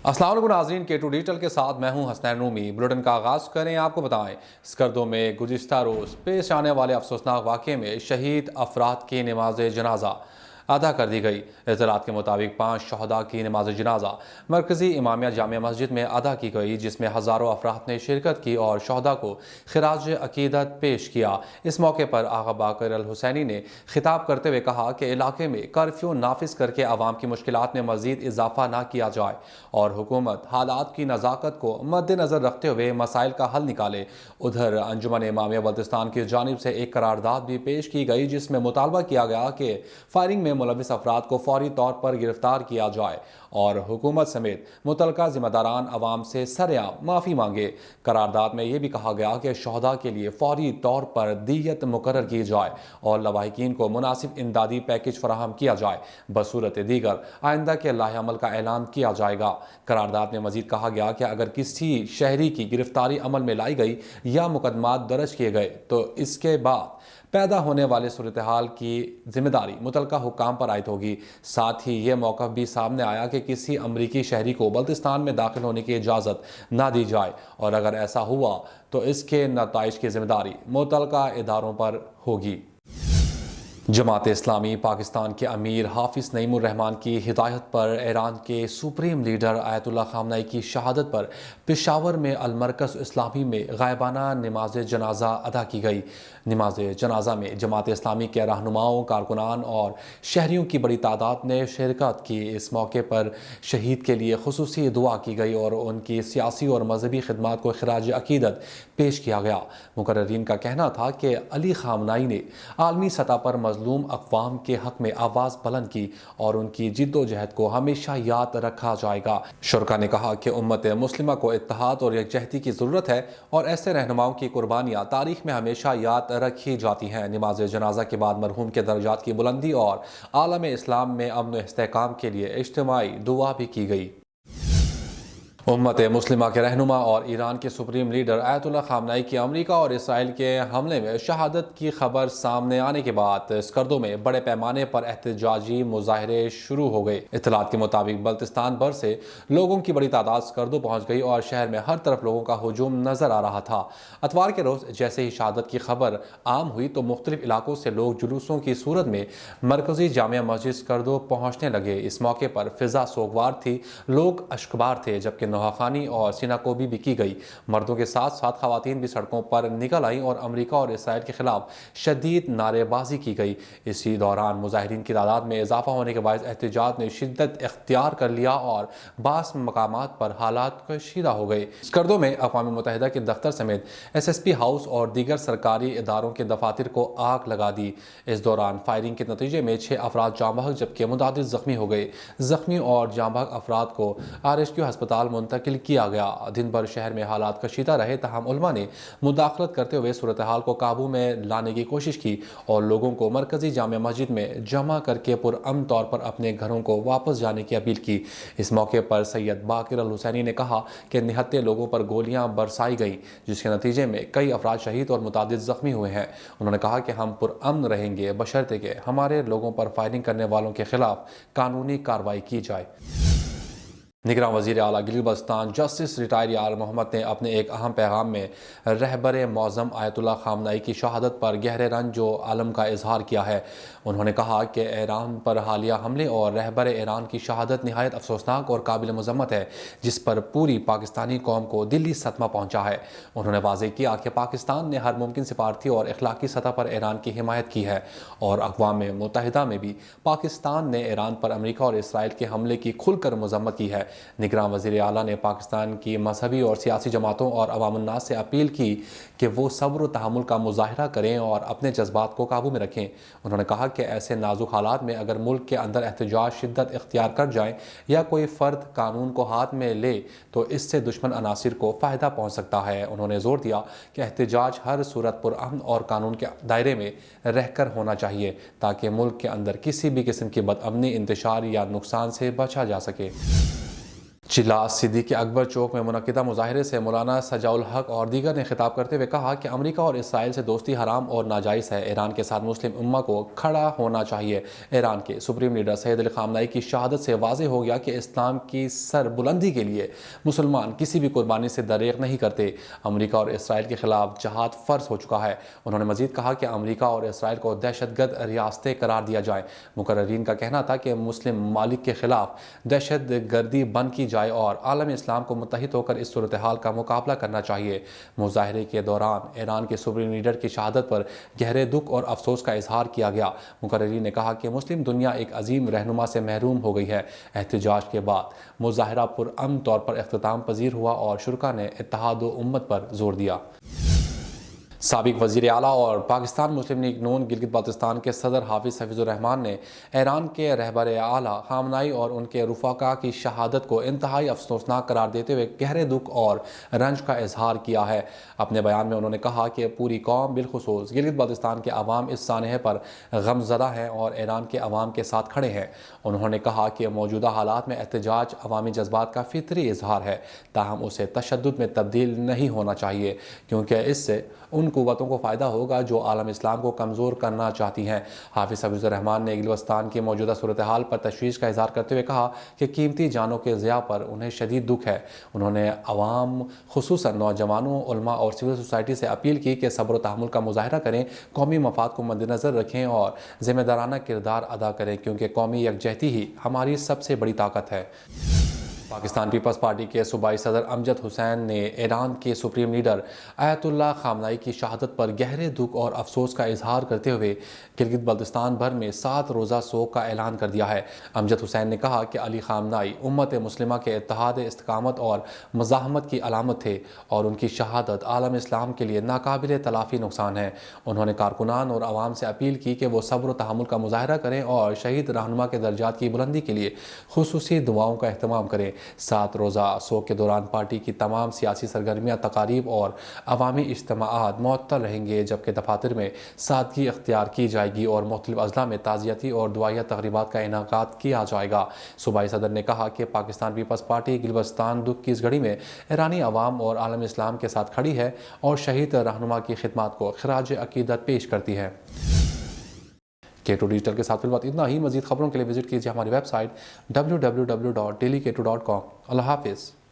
अस्सलाम वालेकुम नाज़रीन, K2 डिजिटल के साथ मैं हूं हसनैन रूमी। बुलेटिन का आगाज़ करें। आपको बताएं, स्कर्दो में गुज़िश्ता रोज़ पेश आने वाले अफसोसनाक वाक़े में शहीद अफराद की नमाज जनाजा अदा कर दी गई। इत्तलात के मुताबिक 5 शहदा की नमाज जनाजा मरकज़ी इमामिया जामिया मस्जिद में अदा की गई, जिसमें हज़ारों अफराद ने शिरकत की और शहदा को खिराज अकीदत पेश किया। इस मौके पर आगा बाकर अल हुसैनी ने खिताब करते हुए कहा कि इलाके में कर्फ्यू नाफिज करके आवाम की मुश्किलात में मज़ीद इजाफा ना किया जाए और हुकूमत हालात की नज़ाकत को मद्देनज़र रखते हुए मसाइल का हल निकाले। उधर अंजुमन इमामिया बल्तिस्तान की जानिब से एक करारदाद भी पेश की गई, जिसमें मुतालबा किया गया कि फायरिंग में मुलविस अफराद को फौरी तौर पर गिरफ्तार किया जाए और हुकूमत समेत मुतलका जिम्मेदारान अवाम से सरेआम माफ़ी मांगे। करारदाद में यह भी कहा गया कि शहदा के लिए फौरी तौर पर दीयत मुकर्रर की जाए और लवाहिकीन को मुनासिब इमदादी पैकेज फराहम किया जाए। बसूरत दीगर आइंदा के लाहे अमल का ऐलान किया जाएगा। करारदाद में मजीद कहा गया कि अगर किसी शहरी की गिरफ्तारी अमल में लाई गई या मुकदमात दर्ज किए गए तो इसके बाद पैदा होने वाले सूरत हाल की जिम्मेदारी मुतलका हुक्काम पर आयद होगी। साथ ही ये मौक़िफ़ भी सामने आया कि किसी अमरीकी शहरी को बल्तिस्तान में दाखिल होने की इजाज़त ना दी जाए और अगर ऐसा हुआ तो इसके नताइज की जिम्मेदारी मुतलका इदारों पर होगी। जमात इस्लामी पाकिस्तान के अमीर हाफिज़ नईमुर रहमान की हिदायत पर ईरान के सुप्रीम लीडर आयतुल्लाह खामनई की शहादत पर पेशावर में अलमरकज़ इस्लामी में गायबाना नमाज जनाजा अदा की गई। नमाज जनाजा में जमात इस्लामी के रहनुमाओं, कारकुनान और शहरियों की बड़ी तादाद ने शिरकत की। इस मौके पर शहीद के लिए खुसूसी दुआ की गई और उनकी सियासी और मजहबी खिदमात को खिराज अकीदत पेश किया गया। मुकर्रीन का कहना था कि अली खामनई ने आलमी सतह पर मजलूम अक़वाम के हक में आवाज़ बुलंद की और उनकी जिद्दोजहद को हमेशा याद रखा जाएगा। शुरका ने कहा कि उम्मत मुस्लिमा को इत्तेहाद और यकजहती की ज़रूरत है और ऐसे रहनुमाओं की कुर्बानियाँ तारीख़ में हमेशा याद रखी जाती हैं। नमाज जनाजा के बाद मरहूम के दर्जात की बुलंदी और आलम इस्लाम में अमन व इस्तेहकाम के लिए इज्तिमाई दुआ भी की गई। उम्मत मुस्लिमा के रहनुमा और ईरान के सुप्रीम लीडर आयतुल्लाह खामनई की अमरीका और इसराइल के हमले में शहादत की खबर सामने आने के बाद स्कर्दो में बड़े पैमाने पर एहतजाजी मुजाहरे शुरू हो गए। इत्तलात के मुताबिक बल्तिस्तान भर से लोगों की बड़ी तादाद स्कर्दो पहुंच गई और शहर में हर तरफ लोगों का हुजूम नजर आ रहा था। अतवार के रोज़ जैसे ही शहादत की खबर आम हुई तो मुख्तलिफ इलाकों से लोग जुलूसों की सूरत में मरकज़ी जामिया मस्जिद स्कर्दो पहुँचने लगे। इस मौके पर फिजा सोगवार थी, लोग अश्कबार थे, जबकि नोहाखानी और सिनाकोबी भी की गई। मर्दों के साथ साथ खवातीन भी सड़कों पर निकल आईं और अमरीका और इसराइल के खिलाफ शदीद नारेबाजी की गई। इसी दौरान मुजाहिरीन की तादाद में इजाफा होने के बायस एहतजाज ने शिद्दत इख्तियार कर लिया और बास मकामात पर हालात कशीदा हो गए। स्कर्दो में अक़वाम मुत्तहिदा के दफ्तर समेत SSP हाउस और दीगर सरकारी इदारों के दफातर को आग लगा दी। इस दौरान फायरिंग के नतीजे में 6 अफराद जाँ बहक जबकि मुतादिद जख्मी हो गए। जख्मी और जाँ बहक अफराद को RSQ अस्पताल मुंतकिल किया गया। दिन भर शहर में हालात कशीदा रहे, तहम उलमा ने मुदाखलत करते हुए सूरत हाल को काबू में लाने की कोशिश की और लोगों को मरकजी जामिया मस्जिद में जमा करके पुरअमन तौर पर अपने घरों को वापस जाने की अपील की। इस मौके पर सैयद बाकिर अल हुसैनी ने कहा कि निहत्ते लोगों पर गोलियां बरसाई गई, जिसके नतीजे में कई अफराद शहीद और मुतादिद जख्मी हुए हैं। उन्होंने कहा कि हम पुरअमन रहेंगे बशर्ते कि हमारे लोगों पर फायरिंग करने वालों के खिलाफ कानूनी कार्रवाई की जाए। निगरान वज़ीर आला गिलगित-बल्तिस्तान जस्टिस रिटायर यार मोहम्मद ने अपने एक अहम पैगाम में रहबर मौज़म आयतुल्लाह खामनई की शहादत पर गहरे रंज व अलम का इजहार किया है। उन्होंने कहा कि ईरान पर हालिया हमले और रहबर ईरान की शहादत नहायत अफसोसनाक और काबिल मज़म्मत है, जिस पर पूरी पाकिस्तानी कौम को दिली सदमा पहुँचा है। उन्होंने वाज़ेह किया कि पाकिस्तान ने हर मुमकिन सिफारती और अखलाकी सतह पर ईरान की हिमायत की है और अक़वाम मुत्तहिदा में भी पाकिस्तान ने ईरान पर अमरीका और इसराइल के हमले की खुलकर मज़म्मत की है। निगरान वज़ीर आला ने पाकिस्तान की मजहबी और सियासी जमातों और अवामुन्नास से अपील की कि वो सब्र व तहम्मुल का मुजाहरा करें और अपने जज्बात को काबू में रखें। उन्होंने कहा कि ऐसे नाजुक हालात में अगर मुल्क के अंदर एहतजाज शिद्दत इख्तियार कर जाए या कोई फ़र्द कानून को हाथ में ले तो इससे दुश्मन अनासिर को फ़ायदा पहुँच सकता है। उन्होंने ज़ोर दिया कि एहतजाज हर सूरत पुरअमन और कानून के दायरे में रहकर होना चाहिए ताकि मुल्क के अंदर किसी भी किस्म की बदअमनी, इंतशार या नुकसान से बचा जा सके। چلا صدیقی اکبر چوک میں منعقدہ مظاہرے سے مولانا سجاء الحق اور دیگر نے خطاب کرتے ہوئے کہا کہ امریکہ اور اسرائیل سے دوستی حرام اور ناجائز ہے۔ ایران کے ساتھ مسلم امہ کو کھڑا ہونا چاہیے۔ ایران کے سپریم لیڈر سید علی خامنہ ای کی شہادت سے واضح ہو گیا کہ اسلام کی سر بلندی کے لیے مسلمان کسی بھی قربانی سے دریغ نہیں کرتے۔ امریکہ اور اسرائیل کے خلاف جہاد فرض ہو چکا ہے۔ انہوں نے مزید کہا کہ امریکہ اور اسرائیل کو دہشت گرد ریاستیں قرار دیا جائے۔ مقررین کا کہنا تھا کہ مسلم ممالک کے خلاف دہشت گردی بند کی جائے اور عالم اسلام کو متحد ہو کر اس صورتحال کا مقابلہ کرنا چاہیے۔ مظاہرے کے دوران ایران کے سپریم لیڈر کی شہادت پر گہرے دکھ اور افسوس کا اظہار کیا گیا۔ مقررین نے کہا کہ مسلم دنیا ایک عظیم رہنما سے محروم ہو گئی ہے۔ احتجاج کے بعد مظاہرہ پرامن طور پر اختتام پذیر ہوا اور شرکاء نے اتحاد و امت پر زور دیا۔ سابق وزیر اعلیٰ اور پاکستان مسلم لیگ نون گلگت بلتستان کے صدر حافظ حفیظ الرحمان نے ایران کے رہبر اعلیٰ خامنہ ای اور ان کے رفقا کی شہادت کو انتہائی افسوسناک قرار دیتے ہوئے گہرے دکھ اور رنج کا اظہار کیا ہے۔ اپنے بیان میں انہوں نے کہا کہ پوری قوم بالخصوص گلگت بلتستان کے عوام اس سانحے پر غمزدہ ہیں اور ایران کے عوام کے ساتھ کھڑے ہیں۔ انہوں نے کہا کہ موجودہ حالات میں احتجاج عوامی جذبات کا فطری اظہار ہے، تاہم اسے تشدد میں تبدیل نہیں ہونا چاہیے، کیونکہ اس سے ان قوتوں کو فائدہ ہوگا جو عالم اسلام کو کمزور کرنا چاہتی ہیں۔ حافظ حفیظ الرحمان نے گلگت کی موجودہ صورتحال پر تشویش کا اظہار کرتے ہوئے کہا کہ قیمتی جانوں کے ضیاع پر انہیں شدید دکھ ہے۔ انہوں نے عوام خصوصاً نوجوانوں، علماء اور سول سوسائٹی سے اپیل کی کہ صبر و تحمل کا مظاہرہ کریں، قومی مفاد کو مد نظر رکھیں اور ذمہ دارانہ کردار ادا کریں، کیونکہ قومی یکجہتی ہی ہماری سب سے بڑی طاقت ہے۔ پاکستان پیپلز پارٹی کے صوبائی صدر امجد حسین نے ایران کے سپریم لیڈر آیت اللہ خامنہ ای کی شہادت پر گہرے دکھ اور افسوس کا اظہار کرتے ہوئے گلگت بلتستان بھر میں 7 روزہ سوگ کا اعلان کر دیا ہے۔ امجد حسین نے کہا کہ علی خامنہ ای امت مسلمہ کے اتحاد، استقامت اور مزاحمت کی علامت تھے اور ان کی شہادت عالم اسلام کے لیے ناقابل تلافی نقصان ہے۔ انہوں نے کارکنان اور عوام سے اپیل کی کہ وہ صبر و تحمل کا مظاہرہ کریں اور شہید رہنما کے درجات کی بلندی کے لیے خصوصی دعاؤں کا اہتمام کریں۔ 7 روزہ سوگ کے دوران پارٹی کی تمام سیاسی سرگرمیاں، تقاریب اور عوامی اجتماعات معطل رہیں گے، جبکہ دفاتر میں سادگی اختیار کی جائے گی اور مختلف اضلاع میں تعزیتی اور دعائیہ تقریبات کا انعقاد کیا جائے گا۔ صوبائی صدر نے کہا کہ پاکستان پیپلز پارٹی گلگت بلتستان دکھ کی اس گھڑی میں ایرانی عوام اور عالم اسلام کے ساتھ کھڑی ہے اور شہید رہنما کی خدمات کو خراج عقیدت پیش کرتی ہے۔ K2 ڈیجیٹل کے ساتھ فی الوقت اتنا ہی۔ مزید خبروں کے لیے وزٹ کیجیے ہماری ویب سائٹ www.dailyk2.com۔ اللہ حافظ۔